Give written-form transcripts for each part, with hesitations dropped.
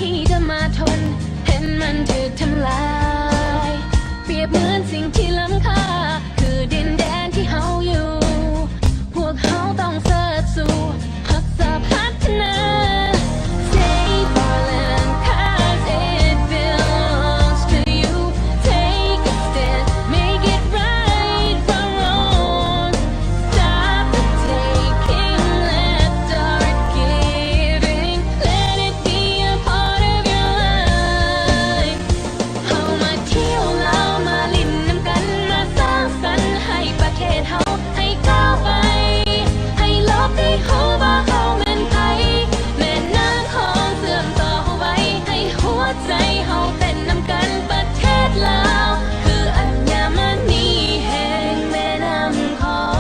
ที่จะมาทนเห็นมันถูกทำลายเปรียบเหมือนสิ่งที่ล้ำค่าคือดินแดนที่เฮาอยู่พวกเฮาต้องเสิร์ชสู่รักษาพัฒนา Save our land cause it belongs to you Take a stand make it right from wrong Stop the taking let start giving Let it be a part of your life เฮามาเที่ยวลาวมาลิ้นน้ำกันมาสร้างสรรค์ให้ประเทศเฮาให้ก้าวไปให้โลกได้รู้ว่าเฮาแม่นไผแม่น้ำของเสื่อมต่อไว้ให้หัวใจเฮาเป็นน้ำกันประเทศลาวคืออัญมณีแห่งแม่น้ำของ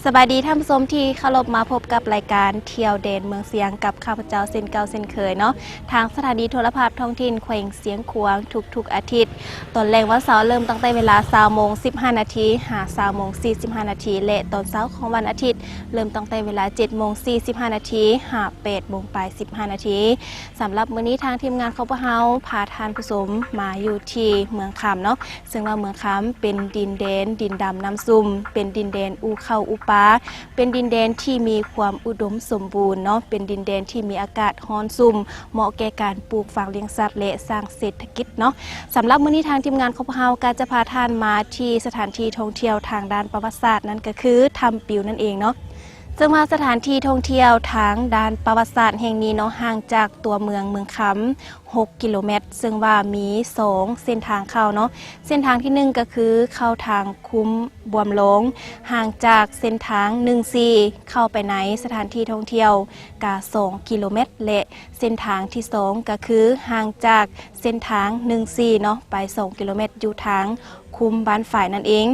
สบายดีท่านผู้ชมที่เคารพมาพบกับรายการเที่ยวเด่นเมืองเสียงกับข้าพเจ้าเส้นเก่าเส้นเคยเนาะทางสถานีโทรภาพท้องถิ่นแขวงเสียงขวางทุกอาทิตย์ตอนแรกวันเสาร์เริ่มตั้งแต่เวลา 20:15 นาทีหา 20:45 นาทีและตอนเช้าของวันอาทิตย์เริ่มตั้งแต่เวลา 7:45 นาทีหา 8:15 นาทีสำหรับมื้อนี้ทางทีมงานของพวกเราพาท่านผู้ชมมาอยู่ที่เมืองคำเนาะซึ่งว่าเมืองคำเป็นดินแดนดินดำน้ำซุ่มเป็นดินแดนอูเข้าอูปาเป็นดินแดนที่มีความอุดมสมบูรณ์เนาะเป็นดินแดนที่มีอากาศร้อนซุ่มเหมาะแก่การปลูกฝังเลี้ยงสัตว์และสร้างเศรษฐกิจเนาะสำหรับมื้อนี้ทางทีมงานของพวกเราก็จะพาท่านมาที่สถานที่ท่องเที่ยวทางด้านประวัติศาสตร์นั่นก็คือถ้ำปิวนั่นเองเนาะซึ่งว่าสถานที่ท่องเที่ยวทางด้านประวัติศาสตร์แห่งนี้เนาะห่างจากตัวเมืองคำ6 กิโลเมตรซึ่งว่ามี2เส้นทางเข้าเนาะเส้นทางที่1ก็คือเข้าทางคุ้มบวมหลงห่างจากเส้นทาง14เข้าไปในสถานที่ท่องเที่ยวกา2 กิโลเมตรและเส้นทางที่2ก็คือห่างจากเส้นทาง14เนาะไป2 กิโลเมตรอยู่ทางคุ้มบ้านฝ่ายนั่นเอง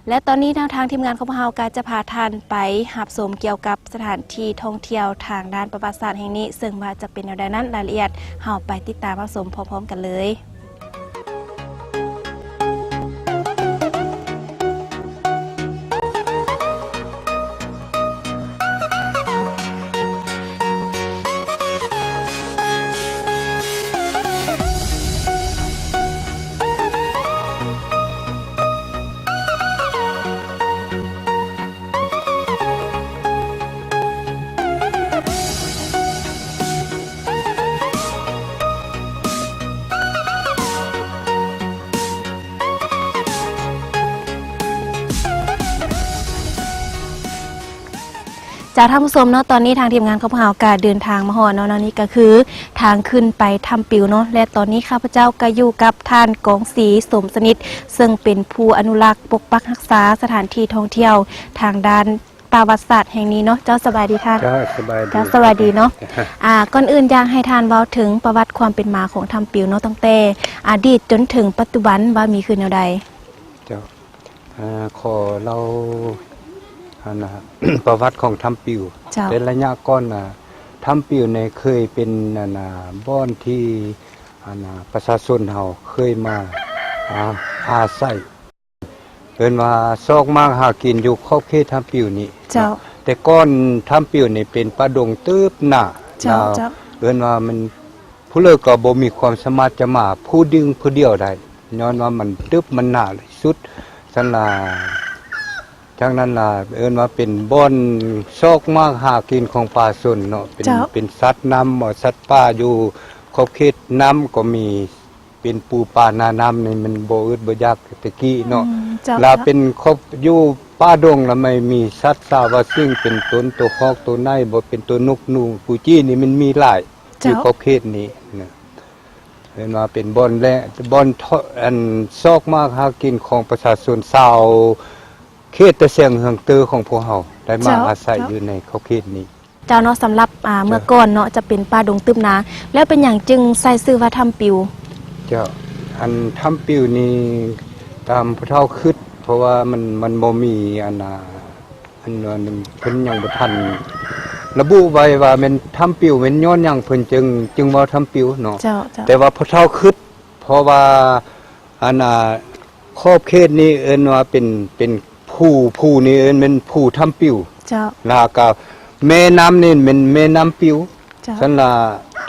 และตอนนี้ทางทีมงานของพวกเราก็จะพาท่านไปหับชมเกี่ยวกับสถานที่ท่องเที่ยวทางด้านประวัติศาสตร์แห่งนี้ซึ่งว่าจะเป็นแนวใดนั้นรายละเอียดเราไปติดตามรับชมพร้อมๆกันเลยจากท่านผู้ชมเนาะตอนนี้ทางทีมงานของพวกเราก็เดินทางมาฮอดเนาะนี่ก็คือทางขึ้นไปถ้ำปิวเนาะและตอนนี้ข้าพเจ้าก็อยู่กับท่านกองศรีสมสนิทซึ่งเป็นผู้อนุรักษ์ปกปักรักษาสถานที่ท่องเที่ยวทางด้านประวัติศาสตร์แห่งนี้เนาะเจ้าสบายดีท่านสบายดีสวัสดีเนาะก่อนอื่นอยากให้ท่านเว้าถึงประวัติความเป็นมาของถ้ำปิวเนาะตั้งแต่อดีตจนถึงปัจจุบันว่ามีคือแนวใดเจ้าขอเราประวัติของถ้ำปิวเป็นระยะก่อนถ้ำปิวในเคยเป็นบ้านที่ประชาชนเฮาเคยมาอาศัยเป็นว่าซอกมากหากินอยู่ขอบเขตถ้ำปิวนี้แต่ก้อนถ้ำปิวนี่เป็นป่าดงตึบหน้าเป็นว่ามันผู้เลิกก็บ่มีความสามารถจะมาผู้ดึงผู้เดียวได้ย้อนว่ามันตึบมันหน้าเลยสุดสันลาจากนั้นล่ะว่าเป็นบ่อนซอกมากหากินของป่าชนเนาะเป็นสัตว์น้ำสัตว์ป่าอยู่ขอบเขตน้ำก็มีเป็นปูปลานาน้ำนี่มันบ่อึดบ่ยากตะกี้เนาะลาเป็นครบอยู่ป่าดงแล้วไม่มีสัตว์สาวซึ่งเป็นต้นตัวฮอกตัวไนบ่เป็นตัวนกนูปูจี้นี่มันมีหลายอยู่ขอบเขตนี้นะว่าเป็นบ่อนและบ่อนอันซอกมากหากินของประชาชนชาวเขตตะเสียงเฮืองเตอของพวกเฮาได้มาอาศัยอยู่ในเขาเขตนี้ เจ้าเนาะสำหรับเมื่อก่อนเนาะจะเป็นป่าดงตึบนาแล้วเป็นอย่างจึงใส่ชื่อว่าถ้ำปิวเจ้าอันถ้ำปิวนี่ตามผู้เฒ่าคิดเพราะว่ามันบ่มีอันเพิ่นยังบ่ทันระบุไว้ว่าเป็นถ้ำปิวเป็นย้อนหยังเพิ่นจึงว่าถ้ำปิวเนาะแต่ว่าผู้เฒ่าคิดเพราะว่าอันขอบเขตนี้เอิ้นว่าเป็นผู้นี่เอิ้นเป็นผู้ถ้ำปิวเจ้าแล้วก็แม่น้ำนี่เป็นแม่น้ำปิวซั่นล่ะ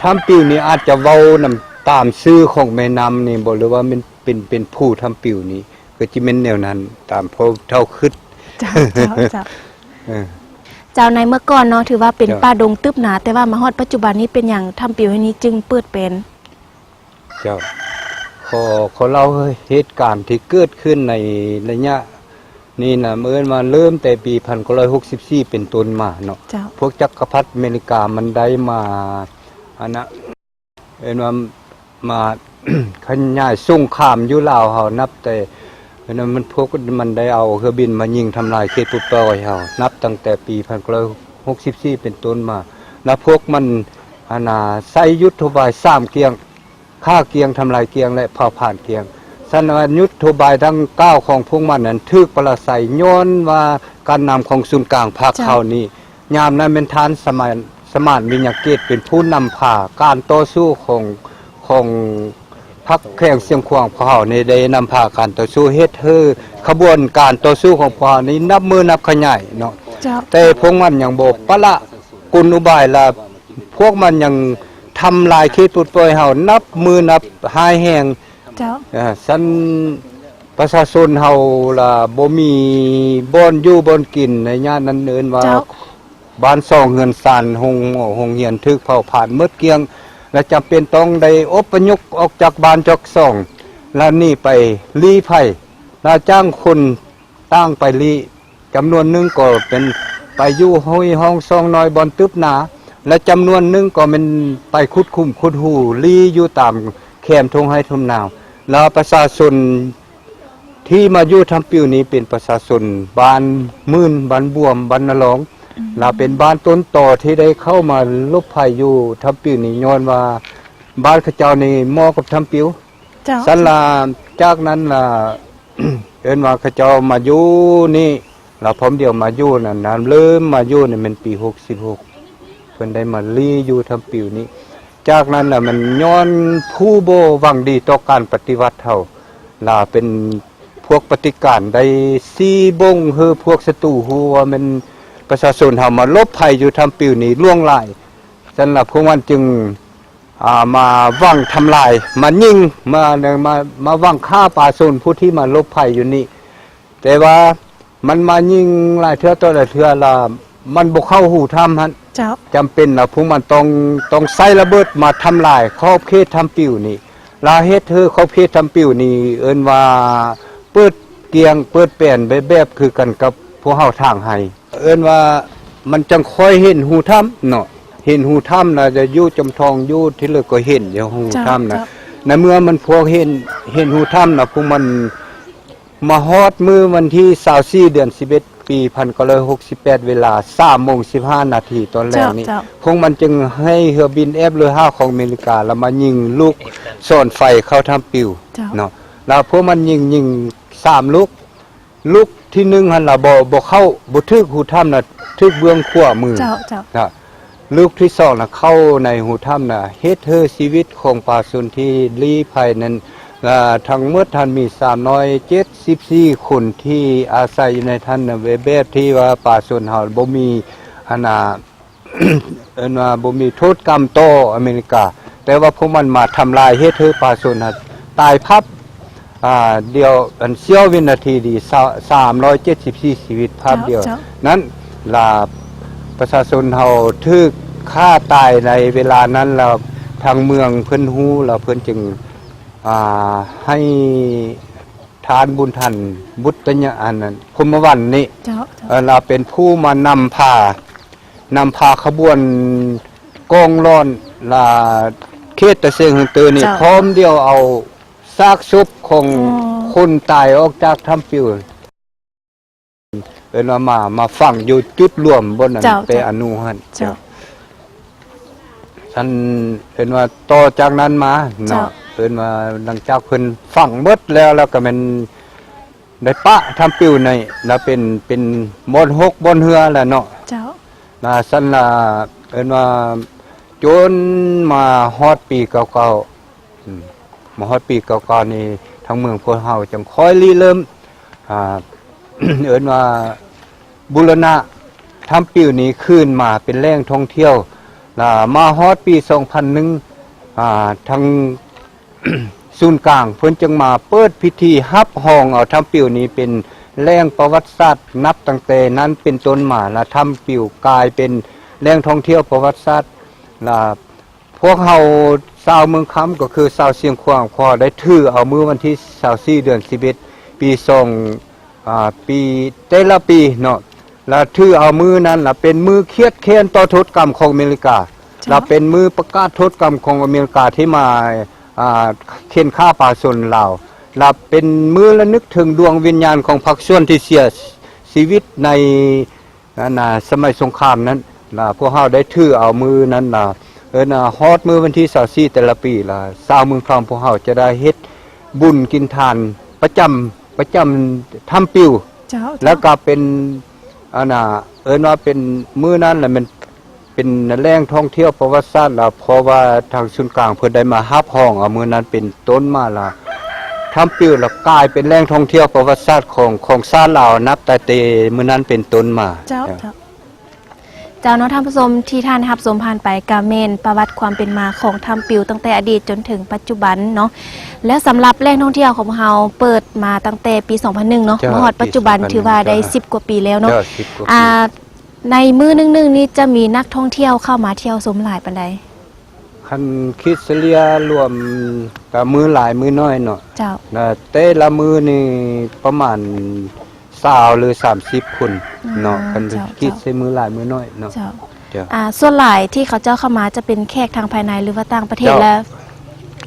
ถ้ำปิวนี่อาจจะเว้านำตามชื่อของแม่น้ำนี่บ่หรือว่ามันเป็นผู้ถ้ำปิวนี่ก็สิแม่นแนวนั้นตามพอเท่าคิดเจ้าเจ้าในเมื่อก่อนเนาะถือว่าเป็นป่าดงตึบหนาแต่ว่ามาฮอดปัจจุบันนี้เป็นอย่างถ้ำปิวให้นี้จึงเปิดเป็นเจ้าขอเล่าเหตุการณ์ที่เกิดขึ้นในระยะนี่นะเมื่อมาเริ่มแต่ปี1964เป็นต้นมาเนาะพวกจักรพรรดิอเมริกามันได้มาว่ามา ขยายสงครามอยู่ลาวเฮานับแต่มันพวกมันได้เอาเครื่องบินมายิงทำลายเขตปุตตอยเฮานับตั้งแต่ปี1964เป็นต้นมาแล้วพวกมันใส่ยุทธบาย3เกียงฆ่าเกียงทำลายเกียงและเผาผ่านเกียงสันยุทธบายทั้ง9ของพวกมันนั้นทึกปราศัยย้อนว่าการนำของศูนย์กลางภาคเขานี้ยามนั้นเป็นฐานสมานวิญญาเกตเป็นผู้นำพาการต่อสู้ของพรรคแข่งเสียงขวางพวกเขาในได้นำพาการต่อสู้เฮ็ดให้ขบวนการต่อสู้ของพวกเขานี้นับมือนับขยายเนาะแต่พวกมันยังบ่ปะละกุลอุบายละพวกมันยังทำลายเขตปุตตอยเฮานับมือนับหายแหงสันประชาชนเฮาล่ะบ่มีบ่อนอยู่บ่อนกินในย่านนั้นเอิ้นว่าบ้านซ่องเฮือนซานโรงเรียนทึกเผาผ่านหมดเกลี้ยงและจำเป็นต้องได้อพยพออกจากบ้านจากซ่องแล้วนี่ไปลี้ภัยแล้วจ้างคนตั้งไปลี้จำนวนนึงก็เป็นไปอยู่ห้องซ่องน้อยบ่อนตึบหนาและจำนวนนึงก็เป็นไปขุดคุ้มขุดหูลี้อยู่ตามแคมป์ทงไห้ทุ่มนาวแล้วประชาชนที่มาอยู่ถ้ำปิวนี้เป็นประชาชนบ้านมื่นบ้านบวมบ้านนลองเราเป็นบ้านต้นต่อที่ได้เข้ามาลบภัยอยู่ถ้ำปิวนี้ย้อนว่าบ้านข้าเจ้านี่เหมาะกับถ้ำปิวสันลาจากนั้นล่ะ เอิ้นว่าข้าเจ้ามาอยู่นี่เราพร้อมเดียวมาอยู่นั่นเริ่มมาอยู่นี่มันปี66เพิ่นได้มาลีอยู่ถ้ำปิวนี้จากนั้นน่ะมันย้อนผู้บ่หวังดีต่อการปฏิวัติเฮาล่ะเป็นพวกปฏิการได้ซีบงคือพวกศัตรูฮู้ว่ามันประชาชนเฮามาลบภัยอยู่ถ้ำปิวนี้ล่วงหลายสำหรับพวกมันจึงมาหวังทำลายมายิงมาหวังฆ่าประชาชนผู้ที่มาลบภัยอยู่นี่แต่ว่ามันมายิงหลายเทื่อต่อหลายเทื่อล่ะมันบ่เข้าหูถ้ำหั่นจำเป็นพวกมันต้องใส่ระเบิดมาทำลายขอบเขตถ้ำปิวนี่ลาเฮ็ดขอบเขตถ้ำปิวนี่เอิ้นว่าเปิดเกียงเปิดแป้นแบบคือกันกับพวกเฮาทางให้เอิ้นว่ามันจังค่อยเห็นหูถ้ำเนาะเห็นหูถ้ำน่ะจะอยู่จำทองอยู่ที่เหลือก็เห็นอยู่หูถ้ำนะในเมื่อมันพวกเห็นหูถ้ำน่ะพวกมันมาฮอดมื้อวันที่24เดือน11ปี1968เวลา 3:15 นาทีตอนแรกนี้พวกมันจึงให้เรือบิน F-105 ของอเมริกาแล้วมายิงลูกซ่อนไฟเข้าถ้ำปิวเนาะแล้วพวกมันยิง3ลูกที่1หั่นล่ะบ่เข้าบ่ถึกหูถ้ำน่ะถึกเบื้องขวามือลูกที่2น่ะเข้าในหูถ้ำน่ะเฮ็ดให้ชีวิตของประชาชนที่ลี้ภัยนั้นทั้งหมดท่านมี374คนที่อาศัยอยู่ในท่านแบบที่ว่าป่าชนเฮาบ่มีเอิ้นว่าบ่มีโทษกรรมต่ออเมริกาแต่ว่าพวกมันมาทำลายเฮ็ดให้ป่าชนตายพับเดียวเสี้ยววินาทีดี374ชีวิตภาพเดียวนั้นล่ะประชาชนเฮาถูกฆ่าตายในเวลานั้นแล้วทางเมืองเพิ่นฮู้แล้วเพิ่นจึงให้ทานบุญทันบุตรญาอันนั้นพมวันนี้เราเป็นผู้มานำพาขบวนกองร้อนเขตตะเซงหึงเตอนี่พร้อมเดียวเอาซากศพของคนตายออกจากถ้ำปิวมาฝังอยู่จุดรวมบนนั้นไปอนุหัน อันเอิ้นว่าต่อจากนั้นมาเนาะเอิ้นว่าหลังจากเพิ่นฝังหมดแล้วก็แม่นได้ปะทำปิวในแล้วเป็นบ่อน6บ่อนเฮือแหละเนาะเจ้าสั่นล่ะเอิ้นว่าจนมาฮอดปีเก่าๆมาฮอดปีเก่าๆนี่ทางเมืองพวกเฮาจังค่อยริเริ่มเอิ้นว่าบูรณะทำปิวนี้คืนมาเป็นแหล่งท่องเที่ยวมาฮอดปี 2001ทาง ศูนย์กลางเพิ่นจึงมาเปิดพิธีฮับห้องเอาทำปิวนี้เป็นแหล่งประวัติศาสตร์นับตั้งแต่นั้นเป็นต้นมาและทำปิวกลายเป็นแหล่งท่องเที่ยวประวัติศาสตร์พวกเฮาชาวเมืองค้ำก็คือชาวเชียงขวางพอได้ถือเอามื้อวันที่24เดือน11ปีปีแต่ละปีเนาะแล้วถือเอามื้อนั้นล่ะเป็นมื้อเครียดแค้นต่อโทษกรรมของอเมริกาแล้วเป็นมื้อประกาศโทษกรรมของอเมริกาที่มาเข็นฆ่าป่าชนลาวและเป็นมื้อระลึกถึงดวงวิญญาณของพรรคชนที่เสียชีวิตในสมัยสงครามนั้นพวกเฮาได้ถือเอามื้อนั้นฮอดมื้อวันที่24แต่ละปีชาวเมืองคำพวกเฮาจะได้เฮ็ดบุญกินทานประจำทำปิวแล้วก็เป็นว่าเป็นมื้อนั้นแหละมันเป็นแหล่งท่องเที่ยวประวัติศาสตร์เพราะว่าทางศูนย์กลางเพิ่นได้มาฮับห้องเอามื้อนั้นเป็นต้นมาทำปิวแล้วกลายเป็นแหล่งท่องเที่ยวประวัติศาสตร์ของชาติลาวนับแต่มื้อนั้นเป็นต้นมาเจ้าเนาะท่านผู้ชมที่ท่านรับชมผ่านไปกาเมนประวัติความเป็นมาของทำปิวตั้งแต่อดีตจนถึงปัจจุบันเนาะและสำหรับแหล่งท่องเที่ยวของเราเปิดมาตั้งแต่ปี 2001 เนาะมาฮอดปัจจุบันถือว่าได้10 กว่าปีแล้วเนาะในมื้อนึงนี่จะมีนักท่องเที่ยวเข้ามาเที่ยวชมหลายปานใดคันคิดเฉลี่ยรวมก็มื้อหลายมื้อน้อยเนาะเจ้าแต่ละมื้อนี่ประมาณ20หรือ30คนเนาะคันคิดใส่มื้อหลายมื้อน้อยเนาะเจ้าส่วนหลายที่เขาเจ้าเข้ามาจะเป็นแขกทางภายในหรือว่าต่างประเทศแล้ว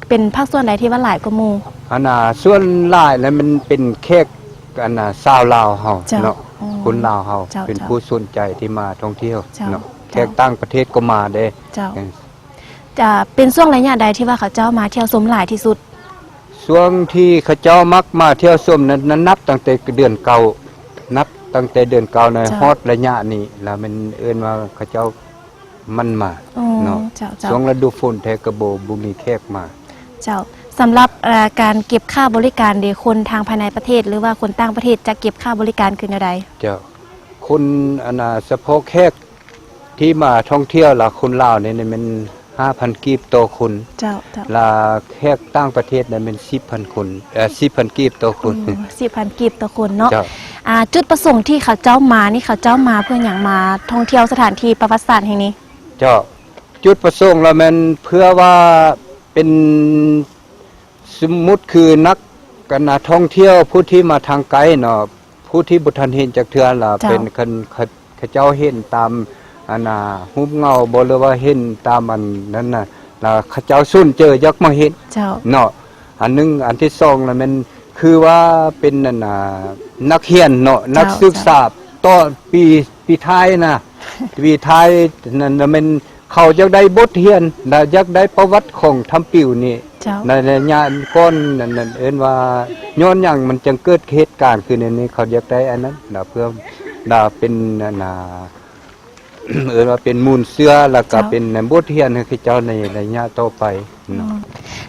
เป็นภาคส่วนใดที่ว่าหลายกว่าหมู่ส่วนหลายแล้วมันเป็นแขกชาวลาวเฮาเนาะคนลาวเฮาเป็นผู้สนใจที่มาท่องเที่ยวเนาะแขกต่างประเทศก็มาได้จะเป็นช่วงระยะใดที่ว่าเขาเจ้ามาเที่ยวชมหลายที่สุดช่วงที่เขาเจ้ามักมาเที่ยวชมนั้นนับตั้งแต่เดือนเก่านับตั้งแต่เดือนเก่าในฮอดระยะนี้แล้วมันเอิ้นว่าเขาเจ้ามันมาเนาะช่วงฤดูฝนแท้ก็บ่มีแขกมาเจ้าสำหรับการเก็บค่าบริการเดคนทางภายในประเทศหรือว่าคนต่างประเทศจะเก็บค่าบริการคือใดเจ้าคนเฉพาะแขกที่มาท่องเที่ยวล่ะคนลาวนี่มัน 5,000 กีบต่อคนเจ้าล่ะแขกต่างประเทศนั้นเป็น 10,000 คน10,000 กีบต่อคน 10,000 กีบต่อคนเนาะจุดประสงค์ที่เขาเจ้ามานี่เขาเจ้ามาเพื่อหยังมาท่องเที่ยวสถานที่ประวัติศาสตร์แห่งนี้เจ้าจุดประสงค์แล้วมันเพื่อว่าเป็นสมมุติคือนักท่องเที่ยวผู้ที่มาทางไกลเนาะผู้ที่บ่ทันเห็นจักเทื่อล่ะเป็นเขาเจ้าเห็นตามรูปเงาบ่หรือว่าเห็นตามอันนั้นน่ะแล้วเขาเจ้าสุ่นเจอยักมาเห็นเนาะอันนึงอันที่2น่ะมันคือว่าเป็นนักเรียนเนาะนักศึกษาต่อปีท้ายนะปีท้ายนั่นมันเขาอยากได้บทเรียนอยากได้ประวัติของทำปิวนี่ในระยะก่อนนั่นเอิ้นว่าย้อนหยังมันจึงเกิดเหตุการณ์ขึ้นในนี้เขาอยากได้อันนั้นเพื่อเป็นเอิ้นว่าเป็นมูลเชื่อแล้วก็เป็นบทเรียนให้เจ้าในระยะต่อไป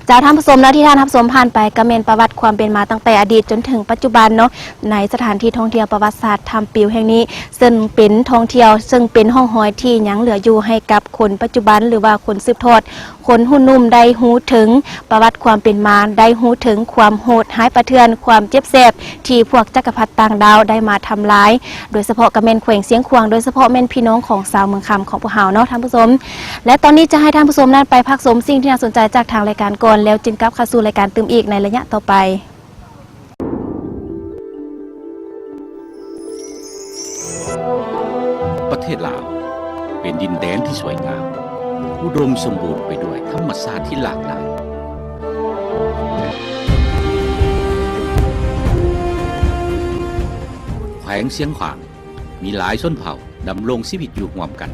จากท่านผู้ชมแล้วที่ท่านรับชมผ่านไปก็เป็นประวัติความเป็นมาตั้งแต่อดีตจนถึงปัจจุบันเนาะในสถานที่ท่องเที่ยวประวัติศาสตร์ทำปิวแห่งนี้ซึ่งเป็นท่องเที่ยวซึ่งเป็นห้องหอยที่ยังเหลืออยู่ให้กับคนปัจจุบันหรือว่าคนสืบทอดคนหุ่นนุ่มได้หูถึงประวัติความเป็นมาได้หูถึงความโหดร้ายประเทือนความเจ็บแสบที่พวกจักรพรรดิต่างดาวได้มาทำร้ายโดยเฉพาะกับแม่นแขวงเสียงขวางโดยเฉพาะแม่นพี่น้องของชาวเมืองคำของพวกเฮาเนาะท่านผู้ชมและตอนนี้จะให้ท่านผู้ชมนั้นไปพักชมสิ่งที่น่าสนใจจากทางรายการก่อนแล้วจึงกลับเข้าสู่รายการตื่มอีกในระยะต่อไปประเทศลาวเป็นดินแดนที่สวยงามอุดมสมบูรณ์ไปด้วยธรรมชาติที่หลากหลายแขวงเสียงขวางมีหลายชนเผ่าดำรงชีวิตอยู่ร่วมกัน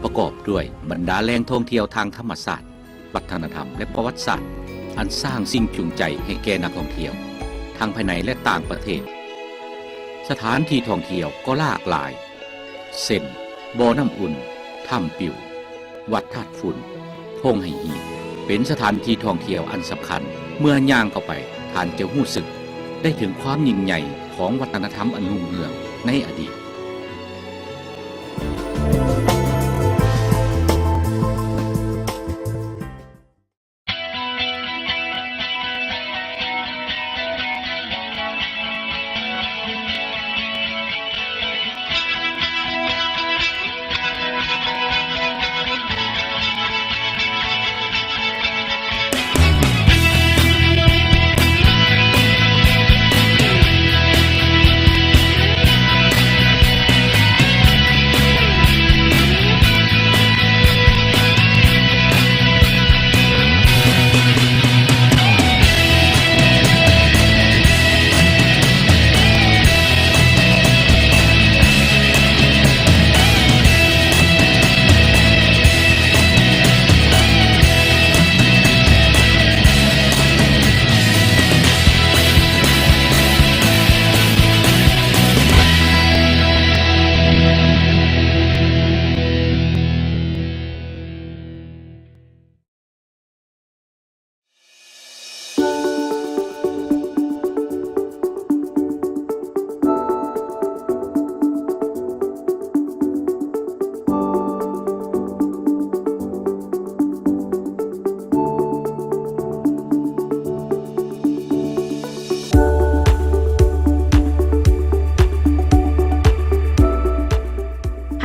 ประกอบด้วยบรรดาแหล่งท่องเที่ยวทางธรรมศาสตร์วัฒนธรรมและประวัติศาสตร์อันสร้างสิ่งจูงใจให้แก่นักท่องเที่ยวทั้งภายในและต่างประเทศสถานที่ท่องเที่ยวก็หลากหลายเช่นบ่อน้ำอุ่นถ้ำปิ่ววัดธาตุฝุ่นโพงไหหีเป็นสถานที่ท่องเที่ยวอันสำคัญเมื่อย่างเข้าไปท่านจะรู้สึกได้ถึงความยิ่งใหญ่ของวัฒนธรรมอันรุ่งเรืองในอดีต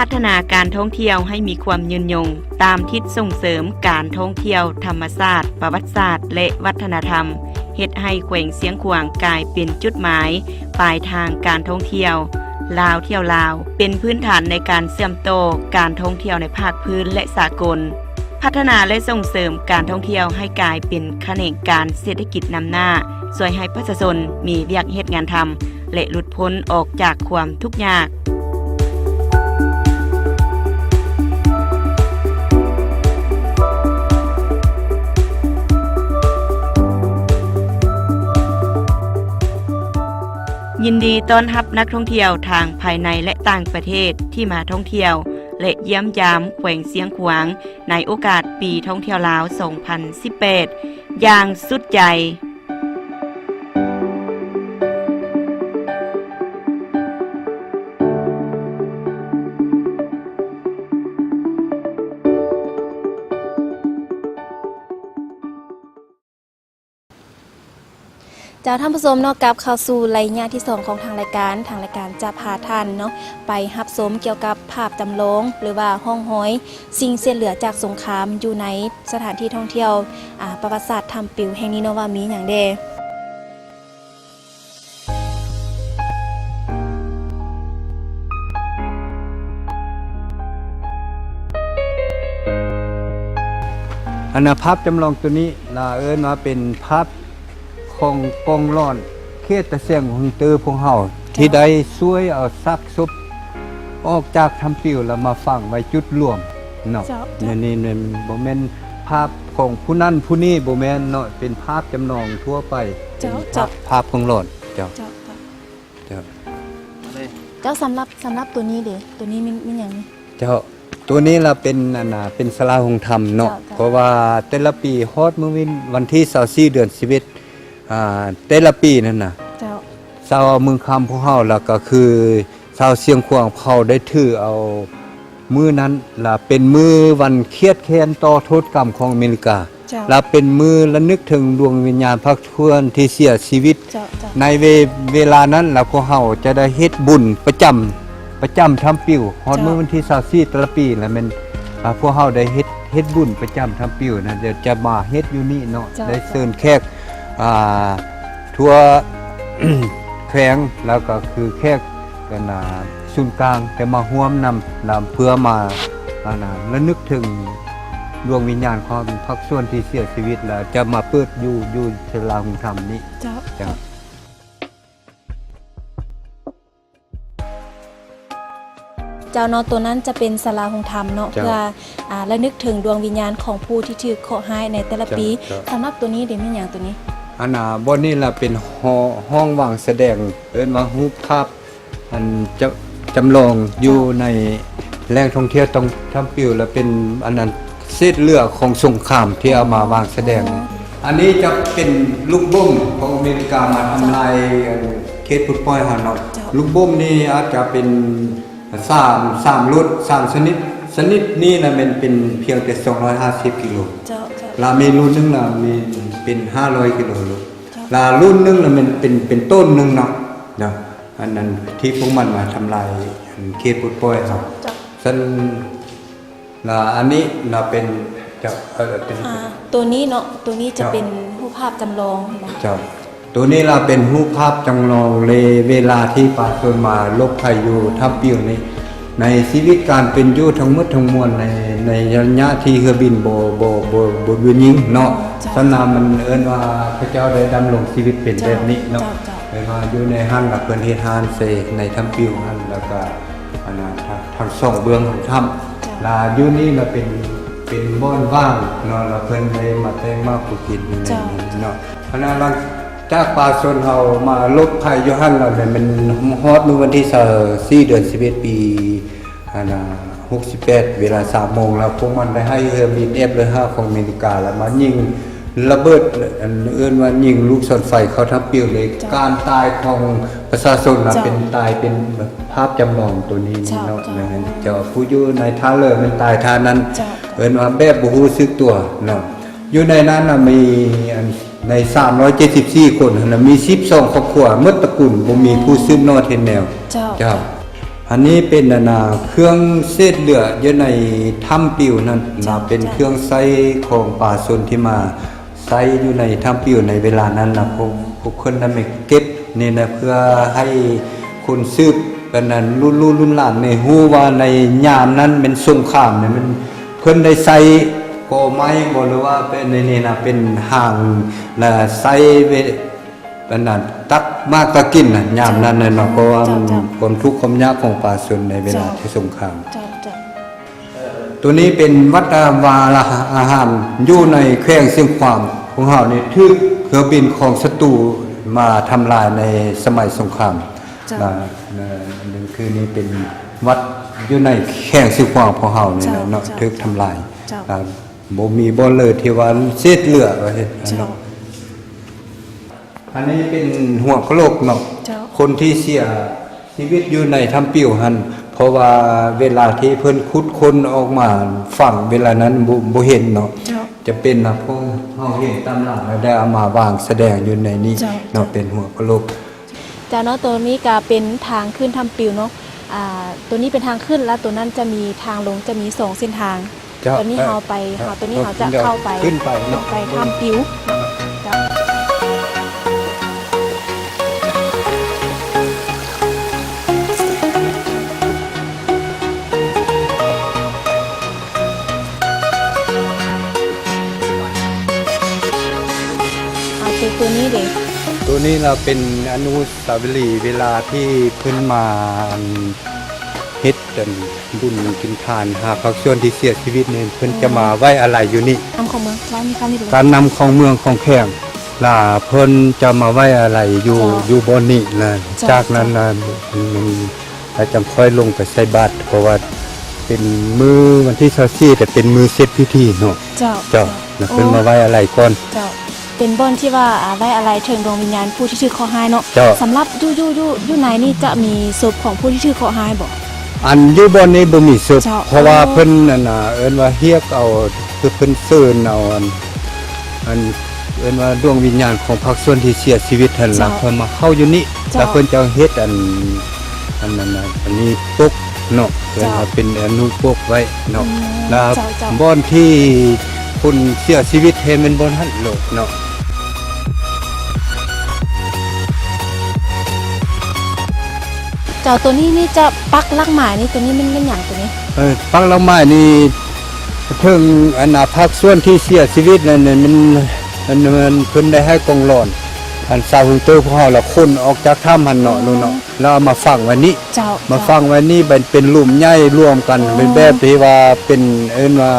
พัฒนาการท่องเที่ยวให้มีความยืนยงตามทิศส่งเสริมการท่องเที่ยวธรรมศาสตร์ประวัติศาสตร์และวัฒนธรรมเฮ็ดให้แขวงเสียงขวางกลายเป็นจุดหมายปลายทางการท่องเที่ยวลาวเที่ยวลาวเป็นพื้นฐานในการเชื่อมโตการท่องเที่ยวในภาคพื้นและสากลพัฒนาและส่งเสริมการท่องเที่ยวให้กลายเป็นแขนงการเศรษฐกิจนำหน้าช่วยให้ประชาชนมีเวียกเฮ็ดงานทำและหลุดพ้นออกจากความทุกข์ยากยินดีต้อนรับนักท่องเที่ยวทางภายในและต่างประเทศที่มาท่องเที่ยวและเยี่ยมยามแขวงเสียงขวางในโอกาสปีท่องเที่ยวลาว 2018 อย่างสุดใจเจ้าท่านผู้ชมเนาะกับเข้าสู่รายงานที่2ของทางรายการจะพาท่านเนาะไปรับชมเกี่ยวกับภาพจำลองหรือว่าห้องห้อยสิ่งเสียเหลือจากสงครามอยู่ในสถานที่ท่องเที่ยวประวัติศาสตร์ถ้ำปิ่วแห่งนี้เนาะว่ามีหยังเด้อันภาพจำลองตัวนี้น่าเอิ้นว่าเป็นภาพของกองร้อนเขตตะเสียงของเตอพวกเฮาที่ได้ช่วยเอาซักศพออกจากถ้ำปิ่วแล้วมาฝังไว้จุดรวมเนาะนี่บ่แม่นภาพของผู้นั้นผู้นี้บ่แม่นเนาะเป็นภาพจำลองทั่วไปภาพของร้อนเจ้าสำหรับตัวนี้เด้ตัวนี้มีหยังเจ้าตัวนี้ล่ะเป็นเป็นศาลาของธรรมเนาะเพราะว่าแต่ละปีฮอดมื้อวันที่24เดือน11แต่ละปีนั่นน่ะเจ้าชาวเมืองคำพวกเฮาแล้วก็คือชาวเสียงขวางเขาได้ถือเอามื้อนั้นล่ะเป็นมื้อวันเครียดแค้นต่อโทษกรรมของอเมริกาและเป็นมื้อระลึกถึงดวงวิญญาณพระทวนที่เสียชีวิตในเวลานั้นแล้วพวกเฮาจะได้เฮ็ดบุญประจำถ้ำปิ่วฮอดมื้อวันที่24แต่ละปีแล้วแม่นพวกเฮาได้เฮ็ดบุญประจำถ้ำปิ่วนะเดี๋ยวจะมาเฮ็ดอยู่นี่เนาะได้เชิญแขกทั่ว แขวงแล้วก็คือแขกกันศูนย์กลางแต่มาร่วมนำเพื่อมาระลึกถึงดวงวิญญาณของพระส่วนที่เสียชีวิตแล้วจะมาเปิดอยู่ศาลาของธรรมนี้จ้ะ เจ้าเนาะตัวนั้นจะเป็นศาลาของธรรมเนาะ เจ้า เพื่อระลึกถึงดวงวิญญาณของผู้ที่ถูกเคราะห์ร้ายในแต่ละปี เจ้า สำหรับตัวนี้เดี๋ยวมีอย่างตัวนี้ อันน่ะบ่นี่ล่ะเป็นห้องว่างแสดงเอิ้นว่ารูปภาพอันจะจำลองอยู่ในแหล่งท่องเที่ยวต้องทำปิวแล้วเป็นอันนั้นเศษเรือของสงครามที่เอามาวางแสดง อันนี้จะเป็นลูกบ้มของอเมริกามาทำลายเขตพุทธปอยหาเนาะ เจ้า ลูกบ้มนี่อาจจะเป็น3รส3ชนิดนี้นะมันเป็นเพียงแต่250กิโล เจ้าเจ้า ลามีรุ่นหนึงน่ะมีเป็น500กิโลลูก จ้ะ ลารุ่นหนึงน่ะมันเป็นต้นหนึงเนาะอันนั้นที่พวกมันมาทำลายเขตพุทธปอยครับ เจ้า ซึ่งอันนี้น่ะเป็นจะเป็น ตัวนี้เนาะตัวนี้จะเป็นรูปภาพจำลองเนาะ เจ้าตัวนี้เราเป็นรูปภาพจำลองเลยเวลาที่ปาชนมาลบภัยอยู่ทับปิวในชีวิตการเป็นอยู่ทั้งหมดทั้งมวลในระยะที่เครื่องบินโบยิงเนาะสนามมันเอิ้นว่าพระเจ้าได้ดำรงชีวิตเป็นแบบนี้เนาะเวลาอยู่ในหันกับเพิ่นเฮ็ดทานเสในทับปิวหันแล้วก็อันนั้นทางส่องเบื้องของถ้ำลาอยู่นี่เราเป็นบ่อนว่างเนาะแล้วเพิ่นได้มาแต่งมาผูกกินอยู่ในนี้เนาะเพราะนั้นจากป่าชนเฮามาลบภัยอยู่หั่นแล้วเนี่ยมันฮอดมื้อวันที่4เดือน11ปี68เวลา 3 โมงแล้วพวกมันได้ให้เรือบิน F-5 ของอเมริกาแล้วมายิงระเบิดอันเอิ้นว่ายิงลูกศรไฟเข้าทับปิวเลยการตายของประชาชนน่ะเป็นตายเป็นภาพจำลองตัวนี้เนาะนั้นเจ้าผู้อยู่ในท่าเรือมันตายท่านั้นเอิ้นว่าแบบบ่รู้สึกตัวเนาะอยู่ในนั้นน่ะมีใน374คนน่ะมี12ครอบครัวหมดตระกูลบ่มีผู้สืบนอดเห็นแนวเจ้าอันนี้เป็นเครื่องเศษเหลืออยู่ในถ้ำปิวนั่นนะเป็นเครื่องใช้ของป่าชนที่มาใช้อยู่ในถ้ำปิวในเวลานั้นนะพวกคนนั้นไม่เก็บนี่นะเพื่อให้คนสืบกันนั้นรุ่นหลานในฮู้ว่าในยามนั้นเป็นสงครามเนี่ยมันเพิ่นได้ใช้ก่อไม้บ่หรือว่าเป็นนี่นะเป็นห่างและใช้เป็นนั้นตักมากตะกินน่ะยามนั้นน่ะเนาะเพราะว่ามันความทุกข์ความยากของประชาชนในเวลาที่สงครามตัวนี้เป็นวัดวาลาอาหารอยู่ในแขวงเชียงขวางของเฮานี่ถูกเครื่องบินของศัตรูมาทำลายในสมัยสงครามนั่นคือนี่เป็นวัดอยู่ในแขวงเชียงขวางของเฮานี่เนาะถูกทำลายบ่มีบ่เลยที่ว่าเศษเหลือว่าเฮ็ดเนาะอันนี้เป็นหัวกะโหลกเนาะคนที่เสียชีวิตอยู่ในถ้ำปิวหั่นเพราะว่าเวลาที่เพิ่นขุดค้นออกมาฝั่งเวลานั้นบ่เห็นเนาะจะเป็นนะพวกเฮาเห็นตามหลังแล้วได้เอามาวางแสดงอยู่ในนี้เนาะเป็นหัวกะโหลกจ้าเนาะตัวนี้ก็เป็นทางขึ้นถ้ำปิวเนาะตัวนี้เป็นทางขึ้นแล้วตัวนั้นจะมีทางลงจะมี2เส้นทางตัวนี้เราไปตัวนี้เราจะเข้าไปขึ้นไปถ้ำปิวตัวนี้เด็กตัวนี้เราเป็นอนุสาวรีย์เวลาที่เพิ่นมาเฮ็ดบุญกินทานหาภาคส่วนที่เสียชีวิตเนี่ยเพิ่นจะมาไว้อะไรอยู่นี่นำของเมืองมีการนี่การนำของเมืองของแข้งล่ะเพิ่นจะมาไว้อะไรอยู่บนนี้นะจากนั้นมันจะค่อยลงไปใส่บาตรเพราะว่าเป็นมือวันที่24แต่เป็นมือเสร็จพิธีเนาะเจ้าแล้วเพิ่นมาไว้อะไรก่อนเป็นบ่อนที่ว่าได้อะไรถึงดวงวิญญาณผู้ที่ชื่อขอหายเนาะสำหรับอยู่ไหนนี่จะมีศพของผู้ที่ชื่อขอหายบ่อันอยู่บ่อนนี้บ่มีศพเพราะว่าเพิ่นนั่นน่ะเอิ้นว่าเฮียกเอาคือเพิ่นเชิญเอาอันเอิ้นว่าดวงวิญญาณของภาคส่วนที่เสียชีวิตหั่นล่ะเพิ่นมาเข้าอยู่นี่แล้วเพิ่นจะเฮ็ดอันนั้นน่ะอันนี้ปกเนาะเพิ่นเอาเป็นอนุปกไว้เนาะแล้วบ่อนที่คนเสียชีวิตเห็นเป็นบ่อนหั่นโลกเนาะเจ้าตัวนี้นี่จะปักลักหมายนี่ตัวนี้มันเป็นอย่างตัวนี้ปักลักหมายนี่ถึงภาคส่วนที่เสียชีวิตนั่นมันเพิ่นได้ให้กองหลอน อันซาวเตอร์พวกเราคนออกจากถ้ำหันเนาะนู่นเนาะแล้วเอามาฝังไว้นี้ เจ้า มาฝังไว้นี่เป็นหลุมใหญ่รวมกันเป็นแบบที่ว่าเป็นว่า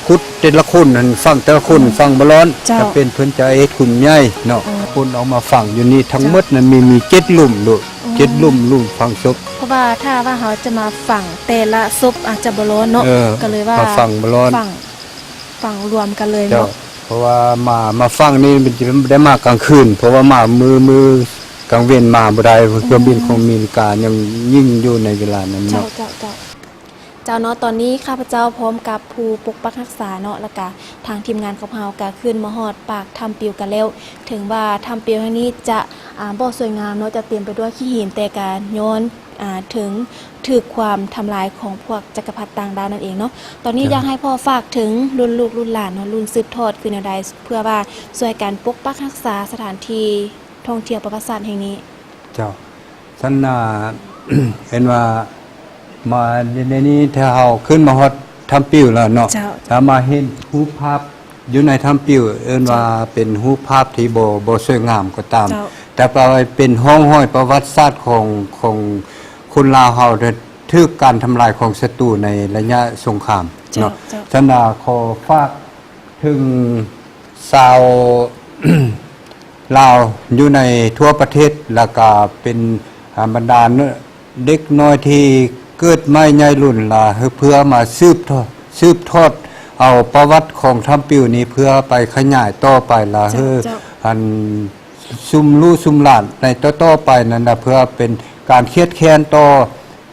คุดแต่ละคนนั่นฝังแต่ละคนฝังบ่ร้อนจะเป็นเพิ่นจะเฮ็ดขุมใหญ่เนาะคนเอามาฝังอยู่นี่ทั้งหมดนั้นมี7หลุมโดด7หลุมฝังศพ เพราะว่าถ้าว่าเขาจะมาฝังแต่ละศพอาจจะบ่ร้อนเนาะก็เลยว่า มาฝังบ่ร้อน ฝังรวมกันเลย เจ้า เนาะ เพราะว่ามาฟังนี่มันจะได้มากลางคืนเพราะว่ามามือกลางเว้นมาบ่ได้เครื่องบินของอเมริกายังยิ่งอยู่ในเวลานั้น เจ้า เนาะ เจ้าเนาะตอนนี้ข้าพเจ้าพร้อมกับผู้ปกปักรักษาเนาะแล้วก็ทางทีมงานของเฮาก็ขึ้นมาฮอดปากถ้ำปิวกันแล้วถึงว่าถ้ำปิวแห่งนี้จะบ่สวยงามเนาะจะเต็มไปด้วยขี้หินแต่การย้อนถึงถึกความทำลายของพวกจักรพรรดิต่างดาวนั่นเองเนาะตอนนี้อยากให้พ่อฝากถึงรุ่นลูกรุ่นหลานเนาะรุ่นสืบทอดคือแนวใดเพื่อว่าช่วยการปกปักรักษาสถานที่ท่องเที่ยวประวัติศาสตร์แห่งนี้ เจ้าท่านเห็นว่ามาในนี้ถ้าเฮาขึ้นมาฮอดถ้ำปิวแล้วเนาะ เจ้า ถ้ามาเห็นรูปภาพอยู่ในถ้ำปิวว่าเป็นรูปภาพที่บ่สวยงามก็ตาม เจ้า แต่แปลว่าเป็นห้องห้อยประวัติศาสตร์ของคนลาวเฮาได้ถูกการทำลายของศัตรูในระยะสงครามเนาะ เจ้า ฉะนั้นขอฝากถึงชาว ลาวอยู่ในทั่วประเทศแล้วก็เป็นบรรดาเด็กน้อยที่เกิดใหม่ใหญ่รุ่นล่ะเพื่อมาสืบทอดเอาประวัติของถ้ำปิวนี้เพื่อไปขยายต่อไปล่ะ เจ้าเจ้า อันซุมรู้ซุมหลานในต่อไปนั้นนะเพื่อเป็นการเครียดแค้นต่อ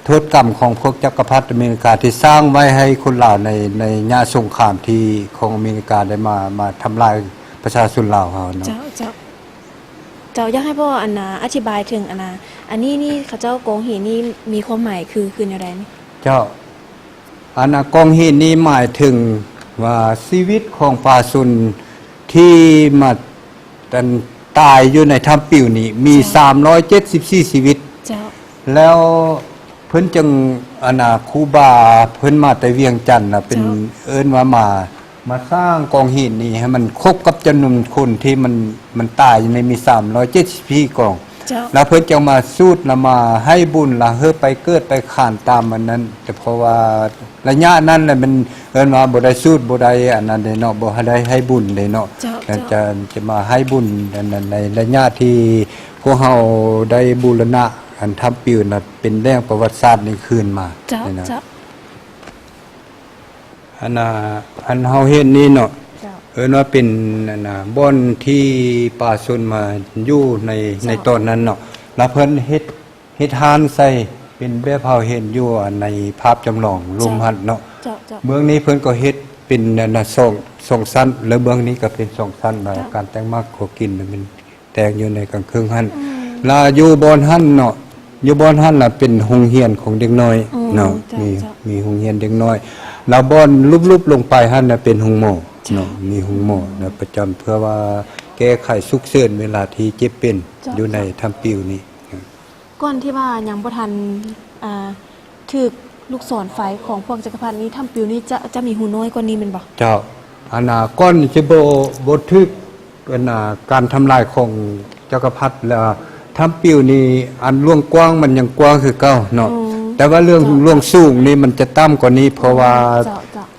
โทษกรรมของพวกจักรพรรดิอเมริกาที่สร้างไว้ให้คนลาวในญาสงครามที่ของอเมริกาได้มาทำลายประชาชนลาวเฮาเนาะ เจ้าอยากให้พ่ออธิบายถึงอันนี้นี่เขาเจ้าโกงหินนี่มีความหมายคืออะไรนี่ เจ้ากองหินนี้หมายถึงว่าชีวิตของประชาชนที่มาตายอยู่ในถ้ำปิวนี้มี374ชีวิต เจ้า แล้วเพิ่นจึงครูบาเพิ่นมาแต่เวียงจันทน์น่ะเป็นเอิ้นว่ามาสร้างกองหินนี้ให้มันครบกับจำนวนคนที่มันตายอยู่ในมี374กอง เจ้า แล้วเพิ่นจะมาสูดแล้วมาให้บุญละเฮือไปเกิดไปขานตามมันนั้น แต่เพราะว่าระยะนั้นแหละมันเอิ้นว่าบ่ได้สูดบ่ได้อันนั้นเด้เนาะบ่ได้ให้บุญเด้เนาะ แล้วจะมาให้บุญในระยะที่พวกเฮาได้บูรณะอันทํปิวน่ะเป็นแรงประวัติศาสตร์นี้คืนมา เจ้า นี่นะ เจ้า อันเฮาเห็นนี่เนาะ เจ้า เอิ้นว่าเป็นบ่อนที่ป่าชนมาอยู่ในตอนนั้นเนาะแล้วเพิ่นเฮ็ดทานใส่เป็นแบบเฮาเห็นอยู่ในภาพจำลองลุมหัดเนาะ เจ้าเจ้า เมืองนี้เพิ่นก็เฮ็ดเป็นสองชั้นแล้วเมืองนี้ก็เป็น2ชั้นนะการแต่งมากขอกินมันแต่งอยู่ในกลางคืนหั่นลาอยู่บอนหั่นเนาะอยู่บอนหั่นล่ะเป็นโรงเรียนของเด็กน้อยเนาะมีโรงเรียนเด็กน้อยแล้วบอนลุบๆลงไปหั่นน่ะเป็นโรงหมอเนาะมีโรงหมอนะประจำเพื่อว่าแก้ไขฉุกเฉินเวลาที่เจ็บเป็นอยู่ในถ้ำปิวนี้ ก่อนที่ว่ายังบ่ทันถูกลูกศรไฟของพวกจักรพรรดินี้ถ้ำปิวนี้จะมีหูน้อยกว่านี้แม่นบ่ เจ้าก้อนจะบ่ทึกการทำลายของจักรพรรดิแล้วถ้ำปิวนี่อันล่วงกว้างมันยังกว้างคือเก่าเนาะแต่ว่าเรื่องล่วงสูงนี่มันจะต่ำกว่านี้เพราะว่า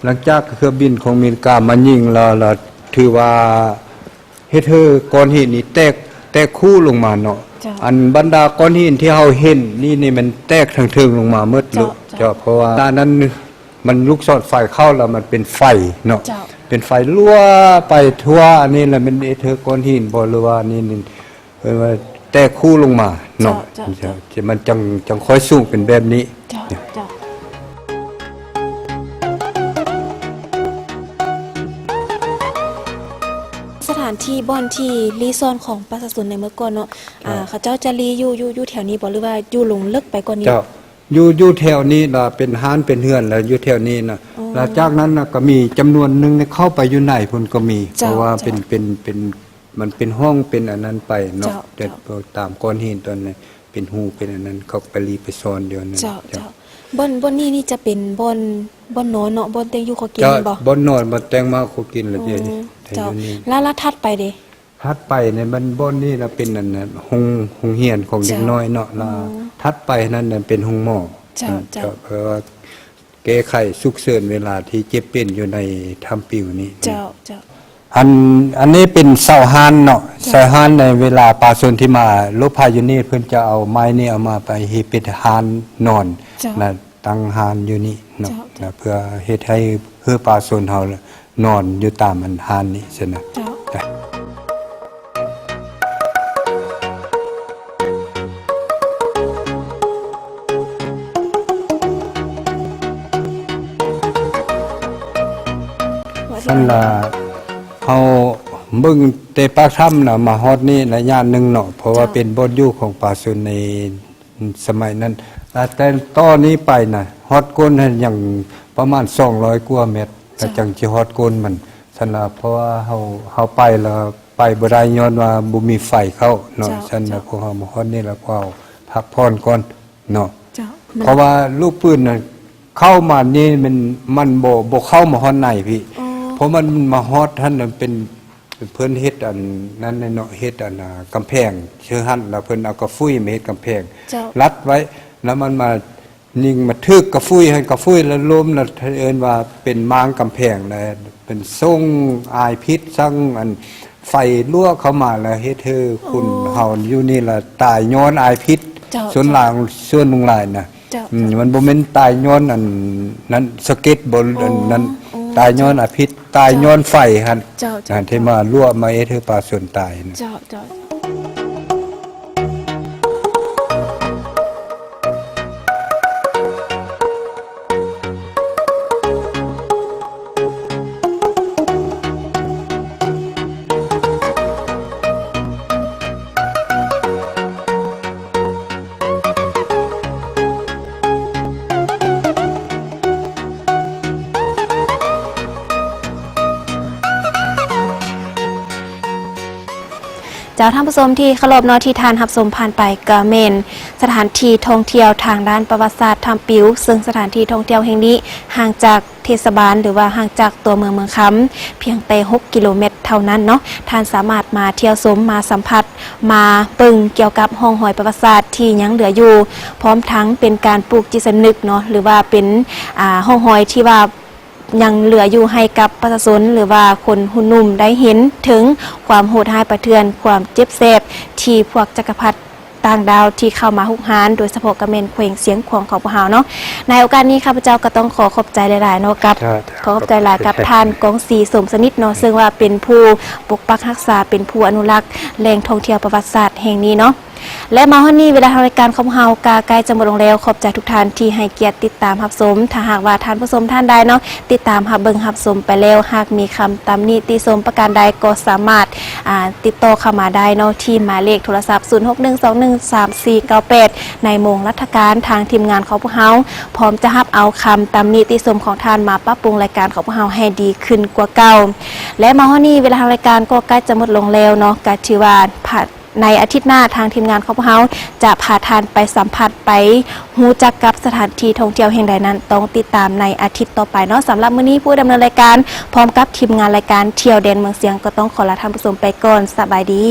หลังจากเครื่องบินของอเมริกามายิงแล้วถือว่าเฮ็ดให้ก้อนหินนี่แตกคู่ลงมาเนาะอันบรรดาก้อนหินที่เฮาเห็นนี่มันแตกทางเทิงลงมาหมดเลยเจ้าเพราะว่าตอนนั้นมันลูกศรไฟเข้าแล้วมันเป็นไฟเนาะเป็นไฟรั่วไปทั่วอันนี้แหละมันเธอก้อนหินบ่หรือว่านี่ว่าแตกคู่ลงมาเนาะจะมันจังค่อยสูงเป็นแบบนี้ สถานที่บ่อนที่รีซอนของประชาชนในเมื่อก่อนเนาะเขาเจ้าจะรีอยู่แถวนี้บ่หรือว่าอยู่ลงลึกไปกว่านี้ เจ้าอยู่แถวนี้ล่ะเป็นห้านเป็นเฮือนแล้วอยู่แถวนี้น่ะแล้วจากนั้นน่ะก็มีจำนวนนึงเข้าไปอยู่ในพุ่นก็มีเพราะว่าเป็นมันเป็นห้องเป็นอันนั้นไปเนาะแต่ตามก้อนหินตอนนั้นเป็นหูเป็นอันนั้นเขาไปรีไปซ่อนเดียวนั้น เจ้าบ่อนนี้จะเป็นบ่อนนอนเนาะบ่อนเต็งอยู่ขอกินบ่ บ่อนนอนบ่แต่งมาขอกินละเดี๋ยว เจ้าแล้วถัดไปเด้ ทัดไปในมันบ่อนนี่นะเป็นนั่นน่ะโรงเรียนของเด็กน้อยเนาะแล้วทัดไปนั่นน่ะเป็นโรงหมอเพราะว่าแก้ไขฉุกเฉินเวลาที่เจ็บเป็นอยู่ในถ้ำปิวนี้เจ้าอันนี้เป็นเสาหานเนาะเสาหานในเวลาปลาชนที่มาลบพายุนี่เพิ่นจะเอาไม้นี่เอามาไปเฮ็ดเป็นหานนอนนะตั้งหานอยู่นี่เนาะเพื่อเฮ็ดให้เพื่อปลาชนเฮานอนอยู่ตามอันหานนี่ซั่นน่ะซั่นล่ะเฮาเบิ่งแต่ปากถ้ำน่ะมาฮอดนี่ระยะหนึงเนาะเพราะว่าเป็นบ่อนอยู่ของปลาชนในสมัยนั้นแต่ตอนนี้ไปน่ะฮอดก้นอย่างประมาณ200กว่าเมตรก็จังสิฮอดก้นมันซั่นล่ะเพราะว่าเฮาไปแล้วไปบ่ได้ย้อนว่าบ่มีไฟเข้าเนาะซั่นน่ะพวกเฮามาฮอดนี่แล้วก็พักผ่อนก่อนเนาะเพราะว่าลูกปืนน่ะเข้ามานี่มันบ่เข้ามาฮอดในพี่เพราะมันมาฮอดท่านเป็นเพิ่นเฮ็ดอันนั้นเนาะเฮ็ดอันกำแพงชื่อหั่นแล้วเพิ่นเอากระฟุ้ยมาเฮ็ดกำแพงรัดไว้แล้วมันมานิ่งมาทึกกระฟุ้ยให้กระฟุ้ยแล้วล้มแล้วเอิ้นว่าเป็นมางกำแพงแล้วเป็นส่งอายพิษสั่งอันไฟรั่วเข้ามาแล้วเฮ็ดให้คุณเฮาอยู่นี่ล่ะตายย้อนอายพิษส่วนหลางส่วนลงหลายน่ะมันบ่แม่นตายย้อนอันนั้นสเก็ตบนอันนั้นตายย้อนอภิษตายย้อนไฟหั่นที่มารั่วมาเอเธอปลาส่วนตายนะเจ้าท่านผู้ชมที่เคารพเนาะที่ทานรับชมผ่านไปก็แม่นสถานที่ท่องเที่ยวทางด้านประวัติศาสตร์ถ้ำปิวซึ่งสถานที่ท่องเที่ยวแห่งนี้ห่างจากเทศบาลหรือว่าห่างจากตัวเมืองคำเพียงแต่6กิโลเมตรเท่านั้นเนาะท่านสามารถมาเที่ยวชมมาสัมผัสมาเบิ่งเกี่ยวกับห้องหอยประวัติศาสตร์ที่ยังเหลืออยู่พร้อมทั้งเป็นการปลูกจิตสำนึกเนาะหรือว่าเป็นห้องหอยที่ว่ายังเหลืออยู่ให้กับประชาชนหรือว่าคนหุ่นนุ่มได้เห็นถึงความโหดร้ายประเทือนความเจ็บแสบที่พวกจักรพรรดิต่างดาวที่เข้ามาฮุกฮานโดยเฉพาะกระเมนเคว้งเสียงขวางของพวกเราเนาะในโอกาสนี้ข้าพเจ้าก็ต้องขอบใจหลายๆเนาะกับขอบใจหลายกับท่านกองศรีสมสนิทเนาะซึ่งว่าเป็นผู้ปกปักรักษาเป็นผู้อนุรักษ์แหล่งท่องเที่ยวประวัติศาสตร์แห่งนี้เนาะและมาวันนี้เวลาทางรายการของเฮากาใกล้จะหมดลงแล้วขอบใจทุกท่านที่ให้เกียรติติดตามรับชมถ้าหากว่าท่านผู้ชมท่านใดเนาะติดตามรับเบิ่งรับชมไปแล้วหากมีคำตำหนิติชมประการใดก็สามารถติดต่อเข้ามาได้เนาะที่หมายเลขโทรศัพท์0612133498ในโมงรัฐการทางทีมงานของพวกเฮาพร้อมจะรับเอาคำตำหนิติชมของท่านมาปรับปรุงรายการของพวกเฮาให้ดีขึ้นกว่าเก่าและมาวันนี้เวลาทางรายการก็ใกล้จะหมดลงแล้วเนาะก็ถือว่าในอาทิตย์หน้าทางทีมงานของพวกเราจะพาทานไปสัมผัสไปฮู้จักกับสถานที่ท่องเที่ยวแห่งใดนั้นต้องติดตามในอาทิตย์ต่อไปเนาะสำหรับมื้อนี้ผู้ดำเนินรายการพร้อมกับทีมงานรายการเที่ยวแดนเมืองเสียงก็ต้องขอลาท่านผู้ชมไปก่อนสบายดี